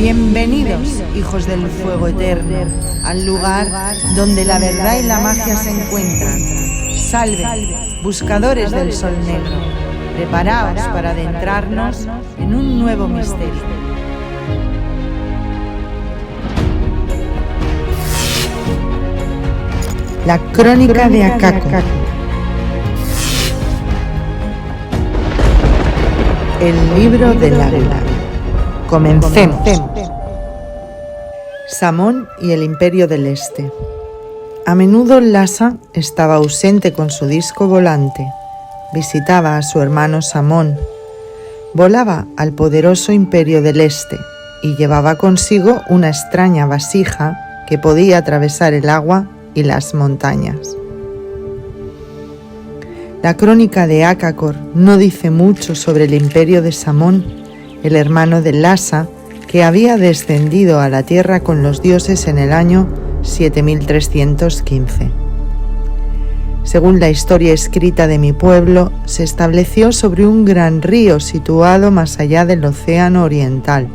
Bienvenidos, hijos del fuego eterno, al lugar donde la verdad y la magia se encuentran. Salve, buscadores del sol negro, preparaos para adentrarnos en un nuevo misterio. La crónica de Acaco. El libro del águila. Comencemos. Samón y el Imperio del Este. A menudo Lhasa estaba ausente con su disco volante. Visitaba a su hermano Samón. Volaba al poderoso Imperio del Este y llevaba consigo una extraña vasija que podía atravesar el agua y las montañas. La crónica de Acacor no dice mucho sobre el imperio de Samón, el hermano de Lhasa, que había descendido a la tierra con los dioses en el año 7315. Según la historia escrita de mi pueblo, se estableció sobre un gran río situado más allá del océano oriental.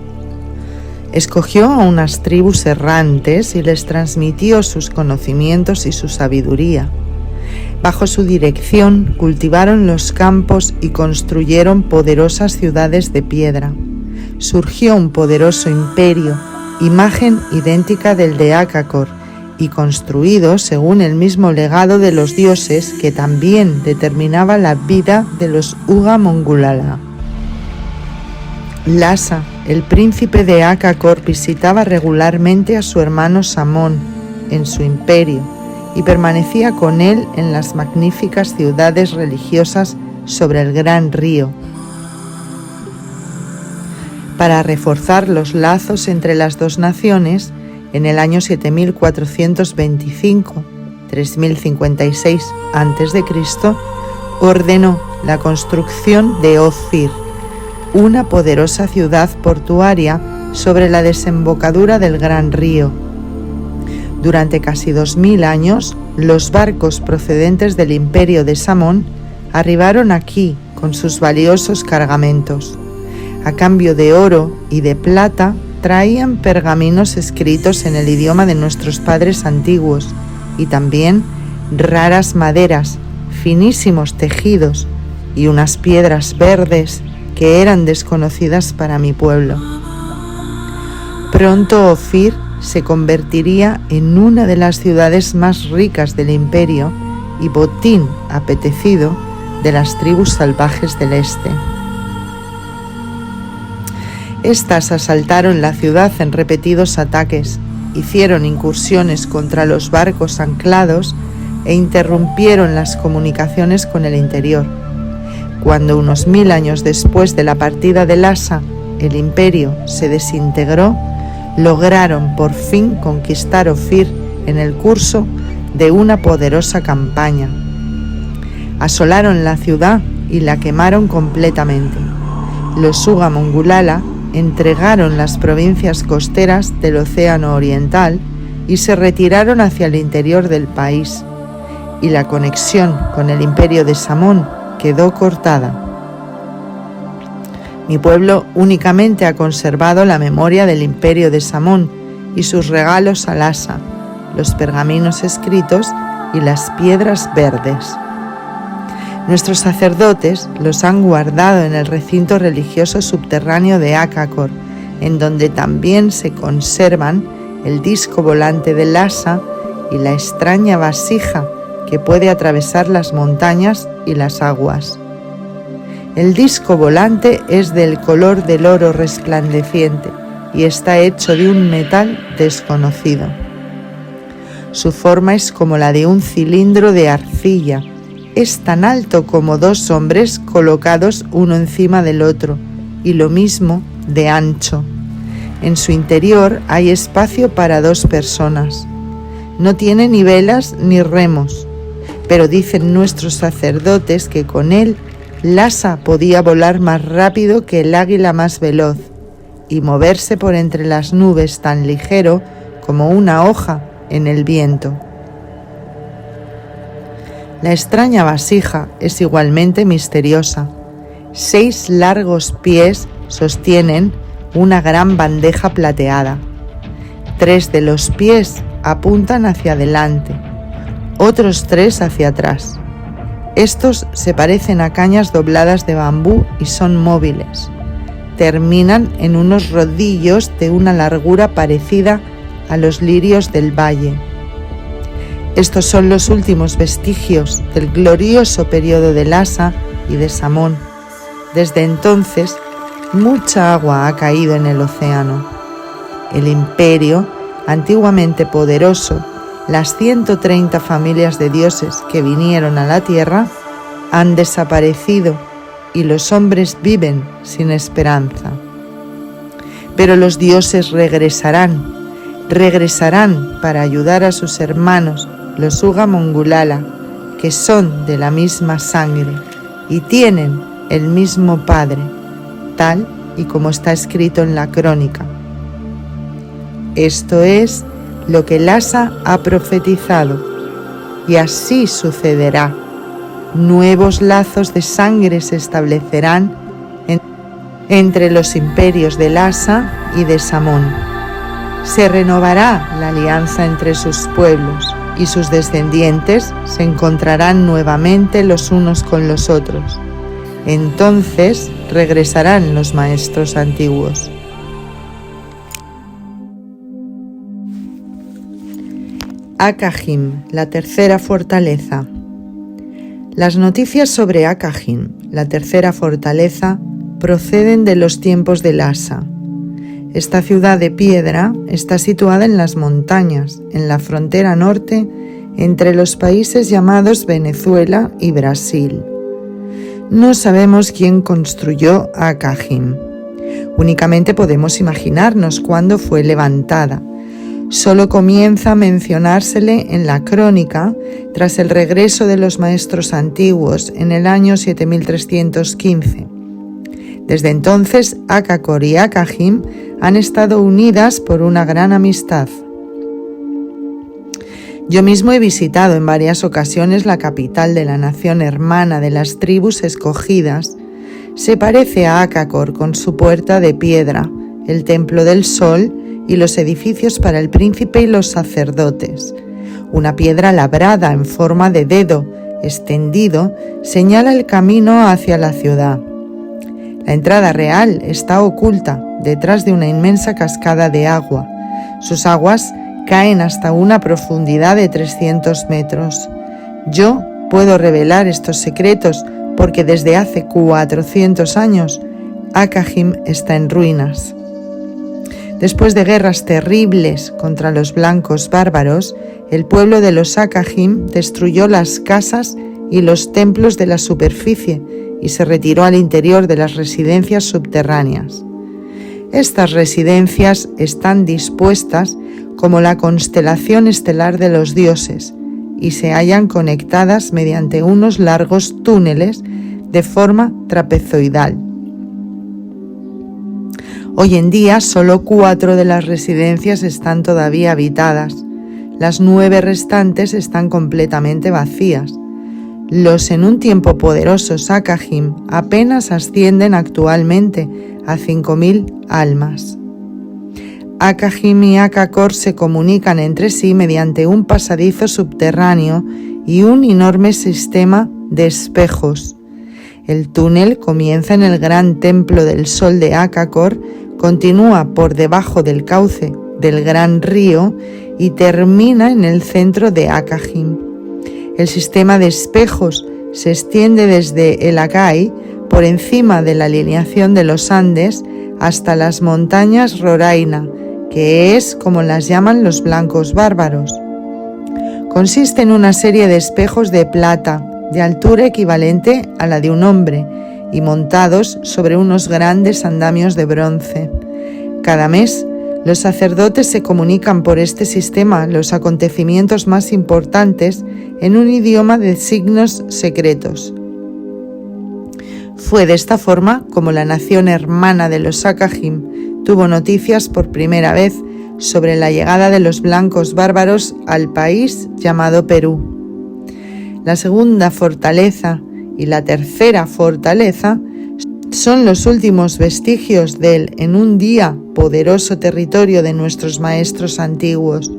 Escogió a unas tribus errantes y les transmitió sus conocimientos y su sabiduría. Bajo su dirección cultivaron los campos y construyeron poderosas ciudades de piedra. Surgió un poderoso imperio, imagen idéntica del de Acacor, y construido según el mismo legado de los dioses que también determinaba la vida de los Uga Mongulala. Lhasa, el príncipe de Acacor, visitaba regularmente a su hermano Samón en su imperio y permanecía con él en las magníficas ciudades religiosas sobre el gran río. Para reforzar los lazos entre las dos naciones, en el año 7425-3056 a.C., ordenó la construcción de Ophir, una poderosa ciudad portuaria sobre la desembocadura del gran río. Durante casi 2000 años, los barcos procedentes del imperio de Samón arribaron aquí con sus valiosos cargamentos. A cambio de oro y de plata, traían pergaminos escritos en el idioma de nuestros padres antiguos y también raras maderas, finísimos tejidos y unas piedras verdes que eran desconocidas para mi pueblo. Pronto Ophir se convertiría en una de las ciudades más ricas del imperio y botín apetecido de las tribus salvajes del este. Estas asaltaron la ciudad en repetidos ataques, hicieron incursiones contra los barcos anclados e interrumpieron las comunicaciones con el interior. Cuando unos 1000 años después de la partida de Lhasa el imperio se desintegró, lograron por fin conquistar Ophir en el curso de una poderosa campaña. Asolaron la ciudad y la quemaron completamente. Los Uga Mongulala entregaron las provincias costeras del Océano Oriental y se retiraron hacia el interior del país, y la conexión con el imperio de Samón quedó cortada. Mi pueblo únicamente ha conservado la memoria del imperio de Samón y sus regalos a Lhasa, los pergaminos escritos y las piedras verdes. Nuestros sacerdotes los han guardado en el recinto religioso subterráneo de Acacor, en donde también se conservan el disco volante de Lhasa y la extraña vasija que puede atravesar las montañas y las aguas. El disco volante es del color del oro resplandeciente y está hecho de un metal desconocido. Su forma es como la de un cilindro de arcilla. Es tan alto como 2 hombres colocados uno encima del otro, y lo mismo de ancho. En su interior hay espacio para 2 personas. No tiene ni velas ni remos, pero dicen nuestros sacerdotes que con él Lhasa podía volar más rápido que el águila más veloz y moverse por entre las nubes tan ligero como una hoja en el viento. La extraña vasija es igualmente misteriosa. 6 largos pies sostienen una gran bandeja plateada. 3 de los pies apuntan hacia adelante, otros 3 hacia atrás. Estos se parecen a cañas dobladas de bambú y son móviles. Terminan en unos rodillos de una largura parecida a los lirios del valle. Estos son los últimos vestigios del glorioso periodo de Lhasa y de Samón. Desde entonces, mucha agua ha caído en el océano. El imperio, antiguamente poderoso, las 130 familias de dioses que vinieron a la tierra, han desaparecido y los hombres viven sin esperanza. Pero los dioses regresarán para ayudar a sus hermanos, los Uga Mongulala, que son de la misma sangre y tienen el mismo padre, tal y como está escrito en la crónica. Esto es lo que Lhasa ha profetizado, y así sucederá. Nuevos lazos de sangre se establecerán entre los imperios de Lhasa y de Samón. Se renovará la alianza entre sus pueblos y sus descendientes se encontrarán nuevamente los unos con los otros. Entonces regresarán los maestros antiguos. Akajim, la tercera fortaleza. Las noticias sobre Akajim, la tercera fortaleza, proceden de los tiempos de Lhasa. Esta ciudad de piedra está situada en las montañas, en la frontera norte, entre los países llamados Venezuela y Brasil. No sabemos quién construyó Akajim. Únicamente podemos imaginarnos cuándo fue levantada. Solo comienza a mencionársele en la crónica tras el regreso de los maestros antiguos en el año 7315. Desde entonces, Akakor y Akajim han estado unidas por una gran amistad. Yo mismo he visitado en varias ocasiones la capital de la nación hermana de las tribus escogidas. Se parece a Akakor con su puerta de piedra, el templo del sol y los edificios para el príncipe y los sacerdotes. Una piedra labrada en forma de dedo extendido señala el camino hacia la ciudad. La entrada real está oculta detrás de una inmensa cascada de agua. Sus aguas caen hasta una profundidad de 300 metros. Yo puedo revelar estos secretos porque desde hace 400 años Akajim está en ruinas. Después de guerras terribles contra los blancos bárbaros, el pueblo de los Akajim destruyó las casas y los templos de la superficie y se retiró al interior de las residencias subterráneas. Estas residencias están dispuestas como la constelación estelar de los dioses y se hallan conectadas mediante unos largos túneles de forma trapezoidal. Hoy en día solo 4 de las residencias están todavía habitadas. Las 9 restantes están completamente vacías. Los en un tiempo poderosos Akajim apenas ascienden actualmente a 5.000 almas. Akajim y Akakor se comunican entre sí mediante un pasadizo subterráneo y un enorme sistema de espejos. El túnel comienza en el gran templo del sol de Akakor, continúa por debajo del cauce del gran río y termina en el centro de Akajim. El sistema de espejos se extiende desde el Akai, por encima de la alineación de los Andes, hasta las montañas Roraima, que es como las llaman los blancos bárbaros. Consiste en una serie de espejos de plata, de altura equivalente a la de un hombre, y montados sobre unos grandes andamios de bronce. Cada mes, los sacerdotes se comunican por este sistema los acontecimientos más importantes en un idioma de signos secretos. Fue de esta forma como la nación hermana de los Akajim tuvo noticias por primera vez sobre la llegada de los blancos bárbaros al país llamado Perú. La segunda fortaleza y la tercera fortaleza Son los últimos vestigios del, en un día, poderoso territorio de nuestros maestros antiguos.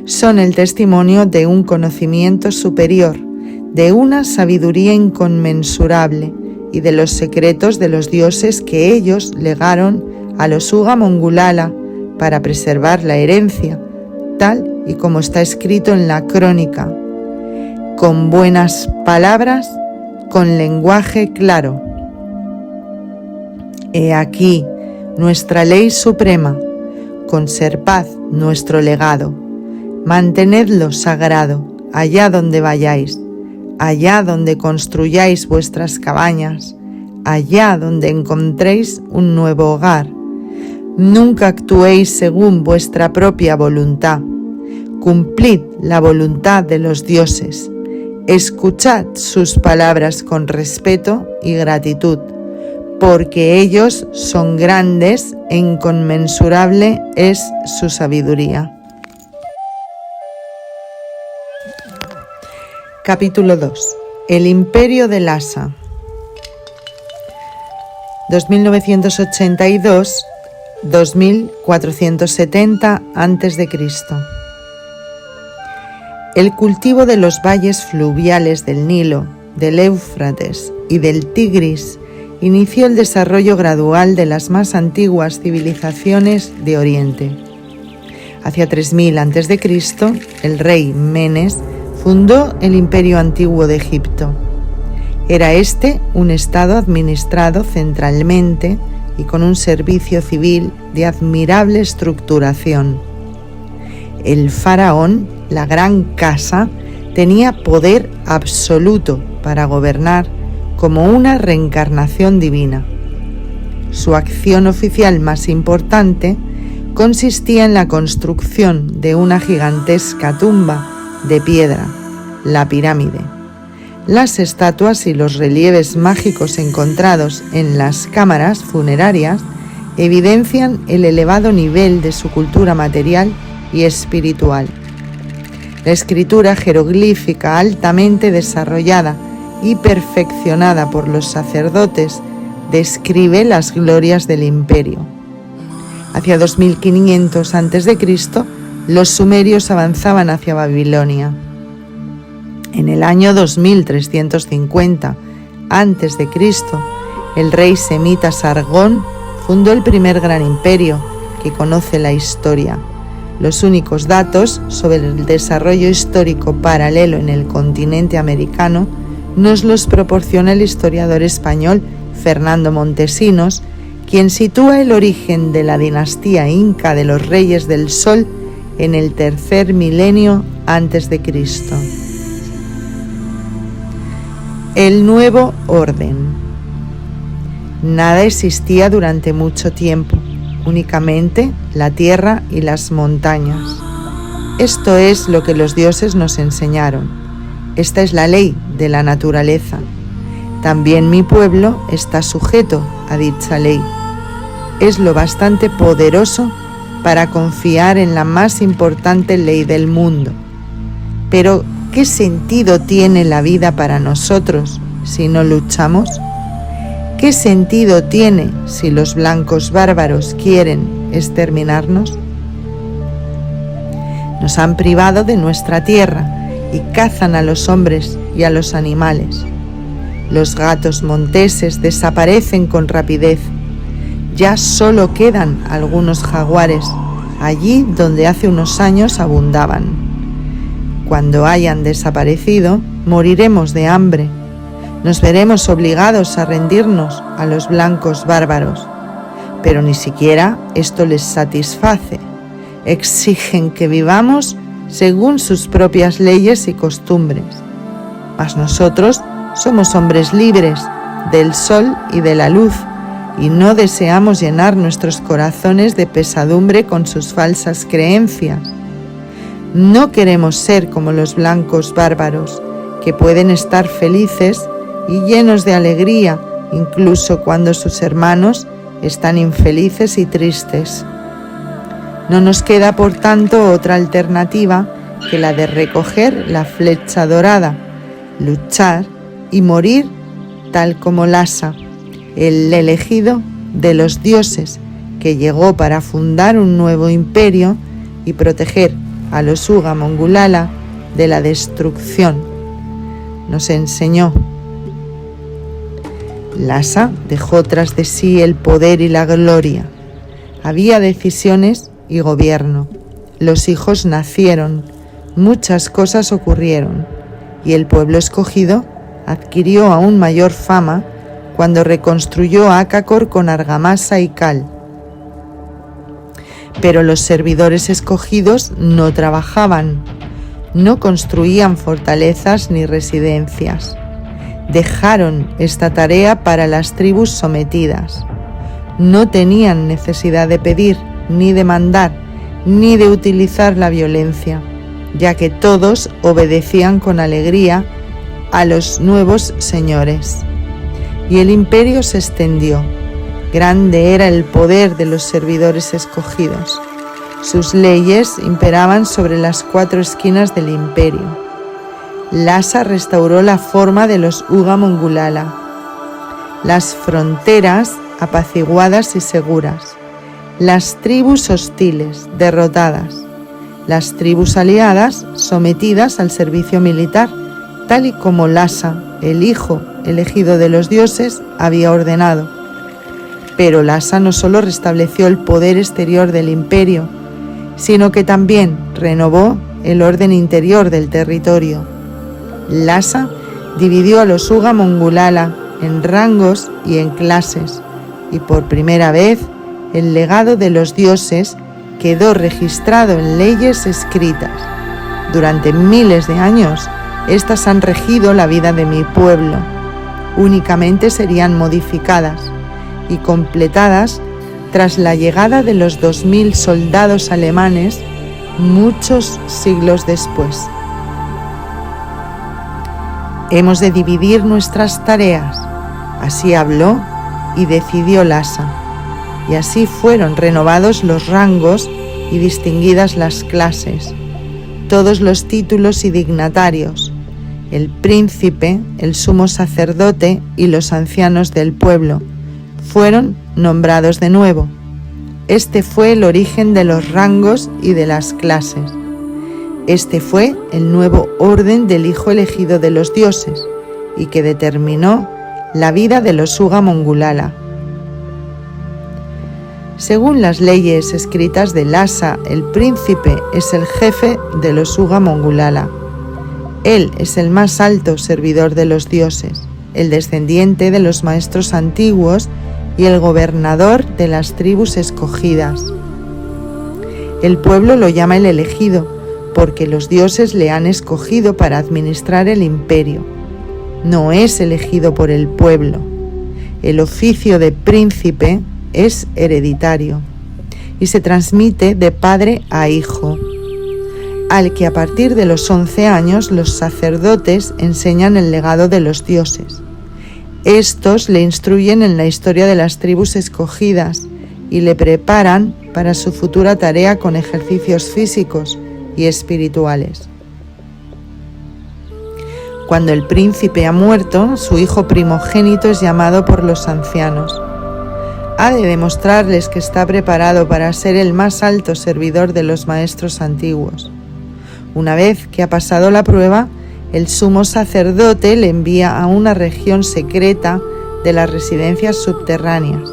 Son el testimonio de un conocimiento superior, de una sabiduría inconmensurable y de los secretos de los dioses que ellos legaron a los Uga Mongulala para preservar la herencia, tal y como está escrito en la crónica, con buenas palabras, con lenguaje claro. He aquí nuestra ley suprema, conservad nuestro legado, mantenedlo sagrado allá donde vayáis, allá donde construyáis vuestras cabañas, allá donde encontréis un nuevo hogar. Nunca actuéis según vuestra propia voluntad. Cumplid la voluntad de los dioses. Escuchad sus palabras con respeto y gratitud, porque ellos son grandes e inconmensurable es su sabiduría. Capítulo 2. El Imperio de Lhasa. 2982-2470 a.C. El cultivo de los valles fluviales del Nilo, del Éufrates y del Tigris inició el desarrollo gradual de las más antiguas civilizaciones de Oriente. Hacia 3000 a.C., el rey Menes fundó el Imperio Antiguo de Egipto. Era este un estado administrado centralmente y con un servicio civil de admirable estructuración. El faraón, la gran casa, tenía poder absoluto para gobernar como una reencarnación divina. Su acción oficial más importante consistía en la construcción de una gigantesca tumba de piedra, la pirámide. Las estatuas y los relieves mágicos encontrados en las cámaras funerarias evidencian el elevado nivel de su cultura material y espiritual. La escritura jeroglífica altamente desarrollada y perfeccionada por los sacerdotes describe las glorias del imperio. Hacia 2500 a.C., los sumerios avanzaban hacia Babilonia. En el año 2350 a.C., el rey semita Sargón fundó el primer gran imperio que conoce la historia. Los únicos datos sobre el desarrollo histórico paralelo en el continente americano nos los proporciona el historiador español Fernando Montesinos, quien sitúa el origen de la dinastía inca de los Reyes del Sol en el tercer milenio antes de Cristo. El nuevo orden. Nada existía durante mucho tiempo, únicamente la tierra y las montañas. Esto es lo que los dioses nos enseñaron. Esta es la ley de la naturaleza. También mi pueblo está sujeto a dicha ley. Es lo bastante poderoso para confiar en la más importante ley del mundo. Pero, ¿qué sentido tiene la vida para nosotros si no luchamos? ¿Qué sentido tiene si los blancos bárbaros quieren exterminarnos? Nos han privado de nuestra tierra y cazan a los hombres y a los animales. Los gatos monteses desaparecen con rapidez. Ya solo quedan algunos jaguares, allí donde hace unos años abundaban. Cuando hayan desaparecido, moriremos de hambre. Nos veremos obligados a rendirnos a los blancos bárbaros. Pero ni siquiera esto les satisface. Exigen que vivamos según sus propias leyes y costumbres. Mas nosotros somos hombres libres del sol y de la luz, y no deseamos llenar nuestros corazones de pesadumbre con sus falsas creencias. No queremos ser como los blancos bárbaros, que pueden estar felices y llenos de alegría, incluso cuando sus hermanos están infelices y tristes. No nos queda, por tanto, otra alternativa que la de recoger la flecha dorada, luchar y morir tal como Lhasa, el elegido de los dioses, que llegó para fundar un nuevo imperio y proteger a los Uga Mongulala de la destrucción. Nos enseñó. Lhasa dejó tras de sí el poder y la gloria. Había decisiones y gobierno. Los hijos nacieron, muchas cosas ocurrieron, y el pueblo escogido adquirió aún mayor fama cuando reconstruyó Acacor con argamasa y cal. Pero los servidores escogidos no trabajaban, no construían fortalezas ni residencias. Dejaron esta tarea para las tribus sometidas. No tenían necesidad de pedir, ni de mandar, ni de utilizar la violencia, ya que todos obedecían con alegría a los nuevos señores. Y el imperio se extendió. Grande era el poder de los servidores escogidos. Sus leyes imperaban sobre las 4 esquinas del imperio. Lhasa restauró la forma de los Uga Mongulala, las fronteras apaciguadas y seguras, las tribus hostiles derrotadas, las tribus aliadas sometidas al servicio militar, tal y como Lhasa, el hijo elegido de los dioses, había ordenado. Pero Lhasa no solo restableció el poder exterior del imperio, sino que también renovó el orden interior del territorio. Lhasa dividió a los Uga Mongulala en rangos y en clases, y por primera vez el legado de los dioses quedó registrado en leyes escritas. Durante miles de años, estas han regido la vida de mi pueblo. Únicamente serían modificadas y completadas tras la llegada de los 2000 soldados alemanes muchos siglos después. Hemos de dividir nuestras tareas. Así habló y decidió Lhasa, y así fueron renovados los rangos y distinguidas las clases, todos los títulos y dignatarios, el príncipe, el sumo sacerdote y los ancianos del pueblo fueron nombrados de nuevo. Este fue el origen de los rangos y de las clases. Este fue el nuevo orden del hijo elegido de los dioses y que determinó la vida de los Uga Mongulala. Según las leyes escritas de Lhasa, el príncipe es el jefe de los Uga Mongulala. Él es el más alto servidor de los dioses, el descendiente de los maestros antiguos y el gobernador de las tribus escogidas. El pueblo lo llama el elegido, porque los dioses le han escogido para administrar el imperio. No es elegido por el pueblo. El oficio de príncipe es hereditario y se transmite de padre a hijo, al que a partir de los 11 años los sacerdotes enseñan el legado de los dioses. Estos le instruyen en la historia de las tribus escogidas y le preparan para su futura tarea con ejercicios físicos y espirituales. Cuando el príncipe ha muerto, su hijo primogénito es llamado por los ancianos. Ha de demostrarles que está preparado para ser el más alto servidor de los maestros antiguos. Una vez que ha pasado la prueba, el sumo sacerdote le envía a una región secreta de las residencias subterráneas.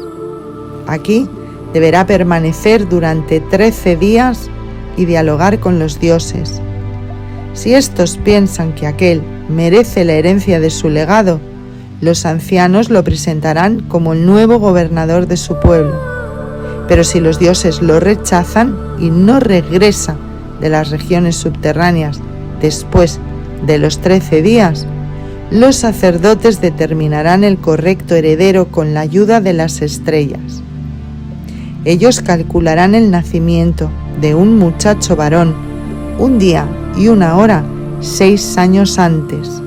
Aquí deberá permanecer durante 13 días y dialogar con los dioses. Si estos piensan que aquel merece la herencia de su legado, los ancianos lo presentarán como el nuevo gobernador de su pueblo. Pero si los dioses lo rechazan y no regresa de las regiones subterráneas después de los 13 días, los sacerdotes determinarán el correcto heredero con la ayuda de las estrellas. Ellos calcularán el nacimiento de un muchacho varón, un día y una hora, 6 años antes.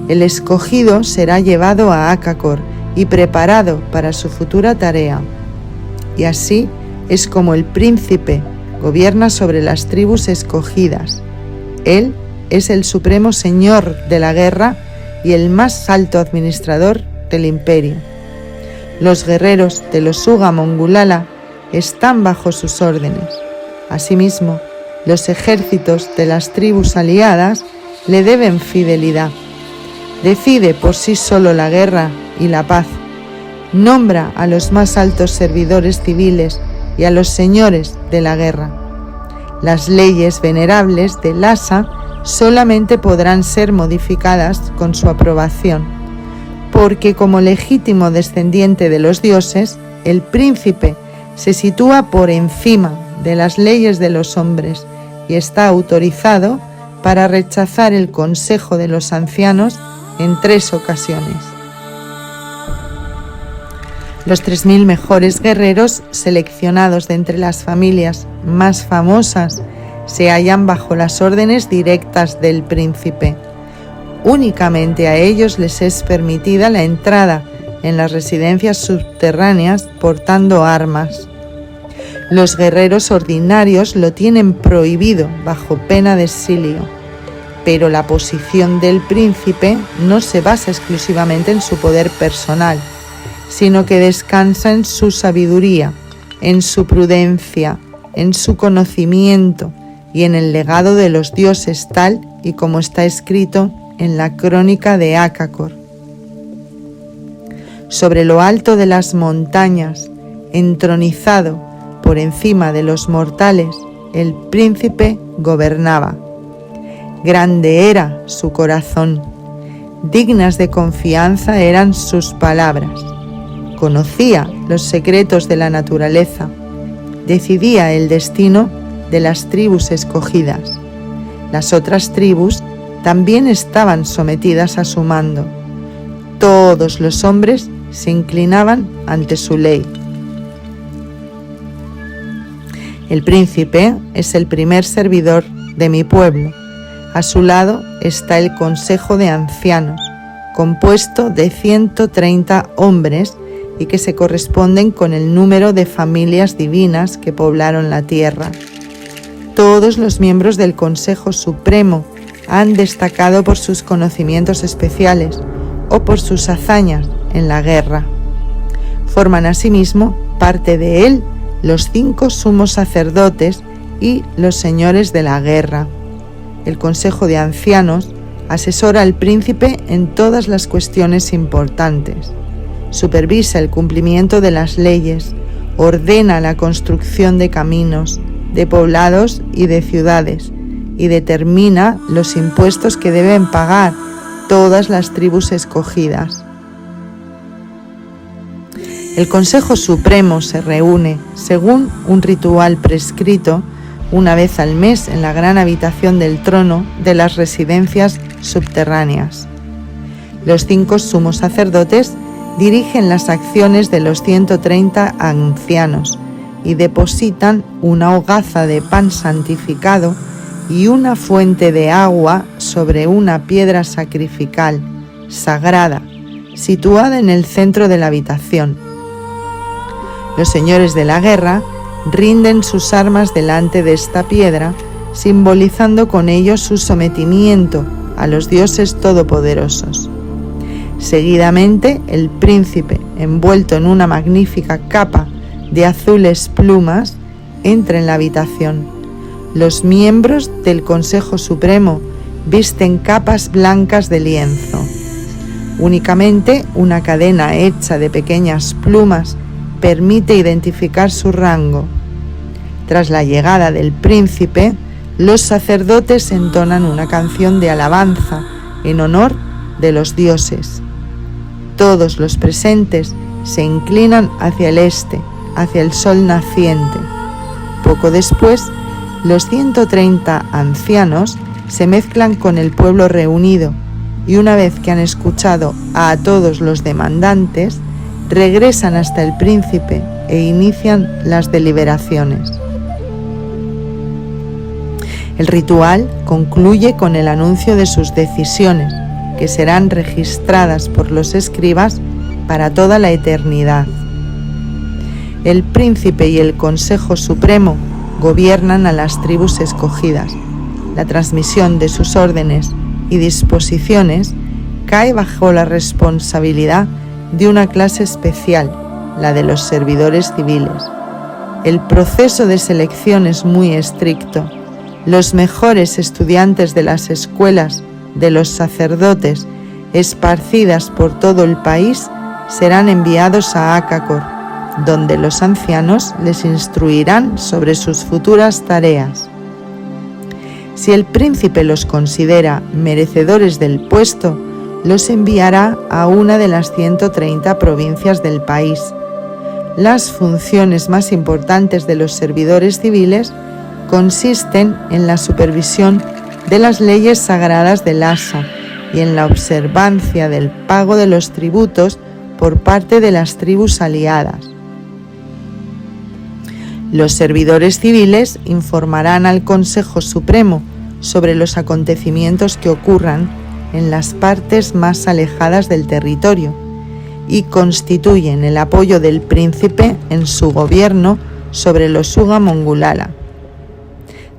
El escogido será llevado a Acacor y preparado para su futura tarea. Y así es como el príncipe gobierna sobre las tribus escogidas. Él es el supremo señor de la guerra y el más alto administrador del imperio. Los guerreros de los Uga Mongulala están bajo sus órdenes. Asimismo, los ejércitos de las tribus aliadas le deben fidelidad. Decide por sí solo la guerra y la paz. Nombra a los más altos servidores civiles y a los señores de la guerra. Las leyes venerables de Lhasa solamente podrán ser modificadas con su aprobación, porque como legítimo descendiente de los dioses, el príncipe se sitúa por encima de las leyes de los hombres y está autorizado para rechazar el consejo de los ancianos en 3 ocasiones. Los 3.000 mejores guerreros seleccionados de entre las familias más famosas se hallan bajo las órdenes directas del príncipe. Únicamente a ellos les es permitida la entrada en las residencias subterráneas portando armas. Los guerreros ordinarios lo tienen prohibido bajo pena de exilio, pero la posición del príncipe no se basa exclusivamente en su poder personal, sino que descansa en su sabiduría, en su prudencia, en su conocimiento y en el legado de los dioses, tal y como está escrito en la crónica de Akakor. Sobre lo alto de las montañas, entronizado por encima de los mortales, el príncipe gobernaba. Grande era su corazón, dignas de confianza eran sus palabras. Conocía los secretos de la naturaleza, decidía el destino de las tribus escogidas. Las otras tribus también estaban sometidas a su mando. Todos los hombres se inclinaban ante su ley. El príncipe es el primer servidor de mi pueblo. A su lado está el consejo de ancianos, compuesto de 130 hombres y que se corresponden con el número de familias divinas que poblaron la tierra. Todos los miembros del Consejo Supremo han destacado por sus conocimientos especiales o por sus hazañas en la guerra. Forman asimismo parte de él los 5 sumos sacerdotes y los señores de la guerra. El Consejo de Ancianos asesora al príncipe en todas las cuestiones importantes. Supervisa el cumplimiento de las leyes, ordena la construcción de caminos, de poblados y de ciudades, y determina los impuestos que deben pagar todas las tribus escogidas. El Consejo Supremo se reúne, según un ritual prescrito, una vez al mes en la gran habitación del trono de las residencias subterráneas. Los 5 sumos sacerdotes dirigen las acciones de los 130 ancianos y depositan una hogaza de pan santificado y una fuente de agua sobre una piedra sacrificial, sagrada, situada en el centro de la habitación. Los señores de la guerra rinden sus armas delante de esta piedra, simbolizando con ello su sometimiento a los dioses todopoderosos. Seguidamente, el príncipe, envuelto en una magnífica capa de azules plumas, entra en la habitación. Los miembros del Consejo Supremo visten capas blancas de lienzo. Únicamente una cadena hecha de pequeñas plumas permite identificar su rango. Tras la llegada del príncipe, los sacerdotes entonan una canción de alabanza en honor de los dioses. Todos los presentes se inclinan hacia el este, hacia el sol naciente. Poco después, los 130 ancianos se mezclan con el pueblo reunido y una vez que han escuchado a todos los demandantes, regresan hasta el príncipe e inician las deliberaciones. El ritual concluye con el anuncio de sus decisiones, que serán registradas por los escribas para toda la eternidad. El príncipe y el Consejo Supremo gobiernan a las tribus escogidas. La transmisión de sus órdenes y disposiciones cae bajo la responsabilidad de una clase especial, la de los servidores civiles. El proceso de selección es muy estricto. Los mejores estudiantes de las escuelas de los sacerdotes esparcidas por todo el país serán enviados a Acacor, donde los ancianos les instruirán sobre sus futuras tareas. Si el príncipe los considera merecedores del puesto, los enviará a una de las 130 provincias del país. Las funciones más importantes de los servidores civiles consisten en la supervisión de las leyes sagradas de Lhasa y en la observancia del pago de los tributos por parte de las tribus aliadas. Los servidores civiles informarán al Consejo Supremo sobre los acontecimientos que ocurran en las partes más alejadas del territorio y constituyen el apoyo del príncipe en su gobierno sobre los Uga Mongulala.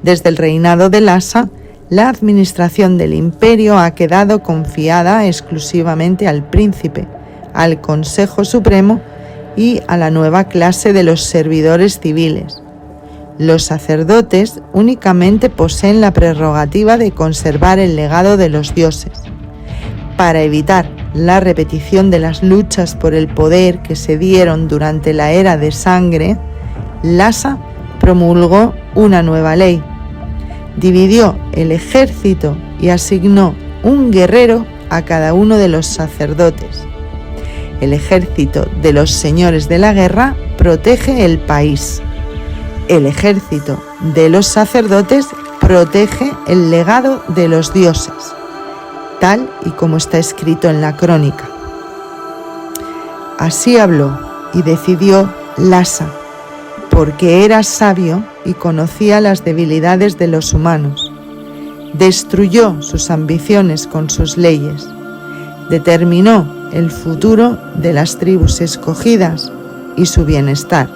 Desde el reinado de Lhasa, la administración del imperio ha quedado confiada exclusivamente al príncipe, al Consejo Supremo y a la nueva clase de los servidores civiles. Los sacerdotes únicamente poseen la prerrogativa de conservar el legado de los dioses. Para evitar la repetición de las luchas por el poder que se dieron durante la era de sangre, Lhasa promulgó una nueva ley. Dividió el ejército y asignó un guerrero a cada uno de los sacerdotes. El ejército de los señores de la guerra protege el país. El ejército de los sacerdotes protege el legado de los dioses, tal y como está escrito en la crónica. Así habló y decidió Lhasa, porque era sabio y conocía las debilidades de los humanos. Destruyó sus ambiciones con sus leyes. Determinó el futuro de las tribus escogidas y su bienestar.